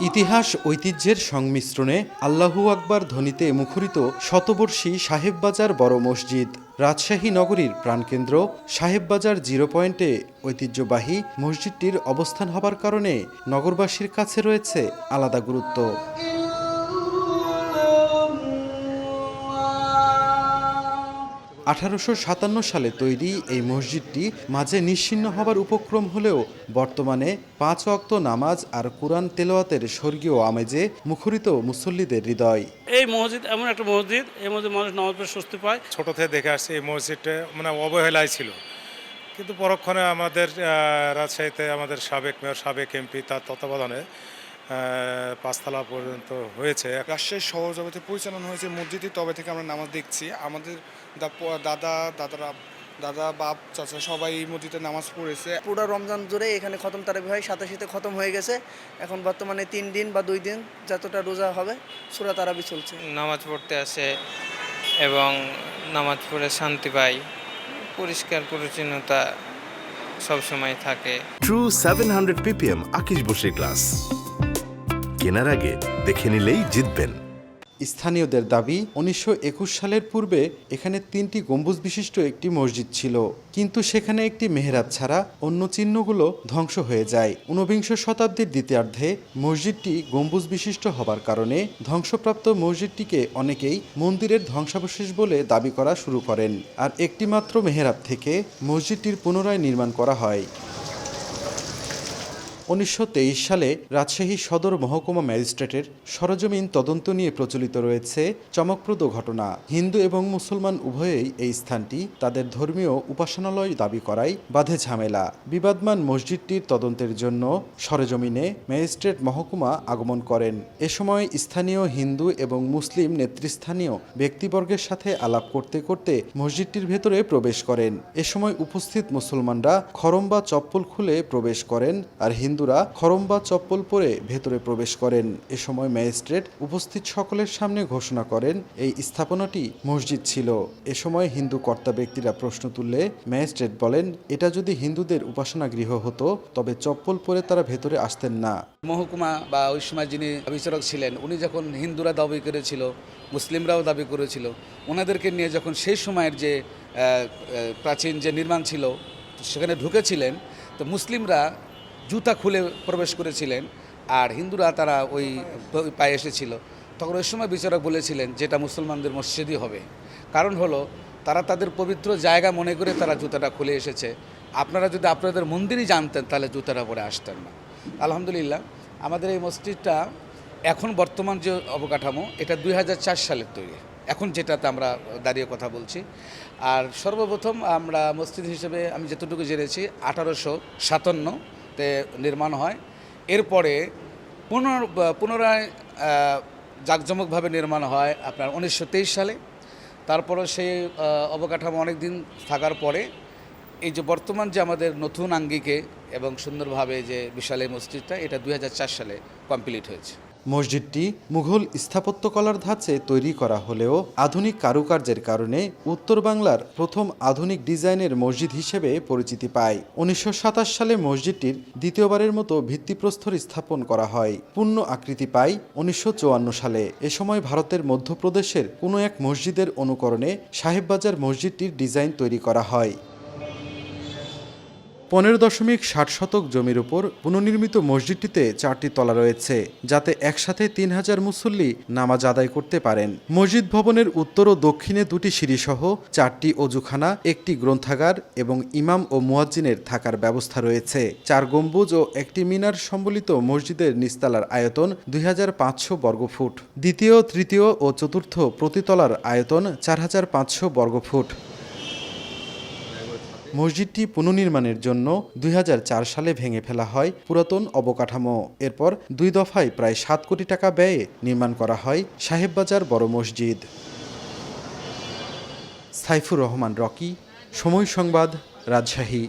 ইতিহাস ঐতিহ্যের সংমিশ্রণে আল্লাহু আকবার ধ্বনিতে মুখরিত শতবর্ষী সাহেববাজার বড় মসজিদ। রাজশাহী নগরীর প্রাণকেন্দ্র সাহেববাজার জিরো পয়েন্টে ঐতিহ্যবাহী মসজিদটির অবস্থান হবার কারণে নগরবাসীর কাছে রয়েছে আলাদা গুরুত্ব। 1857 সালে তৈরি এই মসজিদটি মাঝে নিশ্চিহ্ন হবার উপক্রম হলেও বর্তমানে 5 ওয়াক্ত নামাজ আর কুরআন তেলাওয়াতের স্বর্গীয় আমেজে মুখরিত মুসল্লিদের হৃদয়। এই মসজিদ এমন একটা মসজিদ, এই মসজিদ মানুষ নামাজ পড়ে স্বস্তি পায়। ছোট থেকে দেখে আসছি এই মসজিদটা অবহেলায় ছিল, কিন্তু পরক্ষণে আমাদের রাজশাহীতে আমাদের সাবেক মেয়র, সাবেক এমপি তার তত্ত্বাবধানে 5 তলা পর্যন্ত হয়েছে। রাজশাহী শহর জগতে পরিচালনা হয়েছে মসজিদই, তবে থেকে আমরা নামাজ দেখছি। আমাদের দাদা বাপ চাচা সবাই এই মসজিদে নামাজ পড়েছে। পুরো রমজান জুড়ে এখানে খতম তারাবি হয়, 87-তে খতম হয়ে গেছে। এখন বর্তমানে 3 দিন বা 2 দিন যতটা রোজা হবে সূরা তারাবি চলছে। নামাজ পড়তে আসে এবং নামাজ পড়ে শান্তি পায়, পরিষ্কার পরিচ্ছন্নতা সবসময় থাকে। ট্রু 700 ppm আকিশ বসির গ্লাস কেনার আগে দেখে নিলেই জিতবেন। স্থানীয়দের দাবি, 1921 সালের পূর্বে এখানে 3টি গম্বুজ বিশিষ্ট একটি মসজিদ ছিল, কিন্তু সেখানে একটি মেহরাব ছাড়া অন্য চিহ্নগুলো ধ্বংস হয়ে যায়। 19বিংশ শতাব্দীর দ্বিতীয়ার্ধে মসজিদটি গম্বুজ বিশিষ্ট হবার কারণে ধ্বংসপ্রাপ্ত মসজিদটিকে অনেকেই মন্দিরের ধ্বংসাবশেষ বলে দাবি করা শুরু করেন, আর একটি মাত্র মেহরাব থেকে মসজিদটির পুনরায় নির্মাণ করা হয়। 1923 সালে রাজশাহী সদর মহকুমা ম্যাজিস্ট্রেটের সরেজমিন তদন্ত নিয়ে প্রচলিত রয়েছে চমকপ্রদ ঘটনা। হিন্দু এবং মুসলমান উভয়েই এই স্থানটি তাদের ধর্মীয় উপাসনালয় দাবি করায় বাধে ঝামেলা। বিবাদমান মসজিদটির তদন্তের জন্য সরেজমিনে ম্যাজিস্ট্রেট মহকুমা আগমন করেন। এ সময় স্থানীয় হিন্দু এবং মুসলিম নেতৃস্থানীয় ব্যক্তিবর্গের সাথে আলাপ করতে করতে মসজিদটির ভেতরে প্রবেশ করেন। এ সময় উপস্থিত মুসলমানরা খরম বা চপ্পল খুলে প্রবেশ করেন, আর হিন্দুরা খরম বা চপ্পল পরে ভেতরে প্রবেশ করেন। এ সময় ম্যাজিস্ট্রেট উপস্থিত সকলের সামনে ঘোষণা করেন এই স্থাপনাটি মসজিদ ছিল। এ সময় হিন্দু কর্তা ব্যক্তিরা প্রশ্ন তুললে ম্যাজিস্ট্রেট বলেন, এটা যদি হিন্দুদের উপাসনা গৃহ হতো তবে চপ্পল পরে তারা ভেতরে আসতেন না। মহকুমা বা ওই সময় যিনি বিচারক ছিলেন, উনি যখন হিন্দুরা দাবি করেছিল, মুসলিমরাও দাবি করেছিল, ওনাদেরকে নিয়ে যখন সেই সময়ের যে প্রাচীন যে নির্মাণ ছিল সেখানে ঢুকেছিলেন, তো মুসলিমরা জুতা খুলে প্রবেশ করেছিলেন আর হিন্দুরা তারা ওই পায়ে এসেছিল। তখন ওই সময় বিচারক বলেছিলেন যেটা মুসলমানদের মসজিদই হবে, কারণ হলো তারা তাদের পবিত্র জায়গা মনে করে তারা জুতাটা খুলে এসেছে। আপনারা যদি আপনাদের মন্দিরই জানতেন তাহলে জুতাটা পরে আসতেন না। আলহামদুলিল্লাহ আমাদের এই মসজিদটা এখন বর্তমান যে অবকাঠামো, এটা 2004 সালের তৈরি, এখন যেটাতে আমরা দাঁড়িয়ে কথা বলছি। আর সর্বপ্রথম আমরা মসজিদ হিসেবে আমি যতটুকু জেনেছি 1857-তে নির্মাণ হয়। এরপরে পুনরায় জাঁকজমকভাবে নির্মাণ হয় আপনার 1923 সালে। তারপরে সেই অবকাঠামো অনেক দিন থাকার পরে এই যে বর্তমান যে আমাদের নতুন আঙ্গিকে এবং সুন্দরভাবে যে বিশাল এই মসজিদটা, এটা 2004 সালে কমপ্লিট হয়েছে। মসজিদটি মুঘল স্থাপত্যকলার ধাঁচে তৈরি করা হলেও আধুনিক কারুকার্যের কারণে উত্তর বাংলার প্রথম আধুনিক ডিজাইনের মসজিদ হিসেবে পরিচিতি পায়। 1927 সালে মসজিদটির দ্বিতীয়বারের মতো ভিত্তিপ্রস্তর স্থাপন করা হয়। পূর্ণ আকৃতি পায় 1954 সালে। এ সময় ভারতের মধ্যপ্রদেশের কোনো এক মসজিদের অনুকরণে সাহেববাজার মসজিদটির ডিজাইন তৈরি করা হয়। 15.60 শতক জমির উপর পুনর্নির্মিত মসজিদটিতে 4টি তলা রয়েছে, যাতে একসাথে 3000 মুসল্লি নামাজ আদায় করতে পারেন। মসজিদ ভবনের উত্তর ও দক্ষিণে 2টি সিঁড়িসহ 4টি অজুখানা, 1টি গ্রন্থাগার এবং ইমাম ও মুয়াজ্জিনের থাকার ব্যবস্থা রয়েছে। 4 গম্বুজ ও 1টি মিনার সম্বলিত মসজিদের নিচতলার আয়তন 2500 বর্গফুট। দ্বিতীয়, তৃতীয় ও চতুর্থ প্রতিতলার আয়তন 4500 বর্গফুট। মসজিদটি পুনর্নির্মাণের জন্য 2004 সালে ভেঙে ফেলা হয় পুরাতন অবকাঠামো। এরপর 2 দফায় প্রায় 7 কোটি টাকা ব্যয়ে নির্মাণ করা হয় সাহেববাজার বড় মসজিদ। সাইফুর রহমান রকি, সময় সংবাদ, রাজশাহী।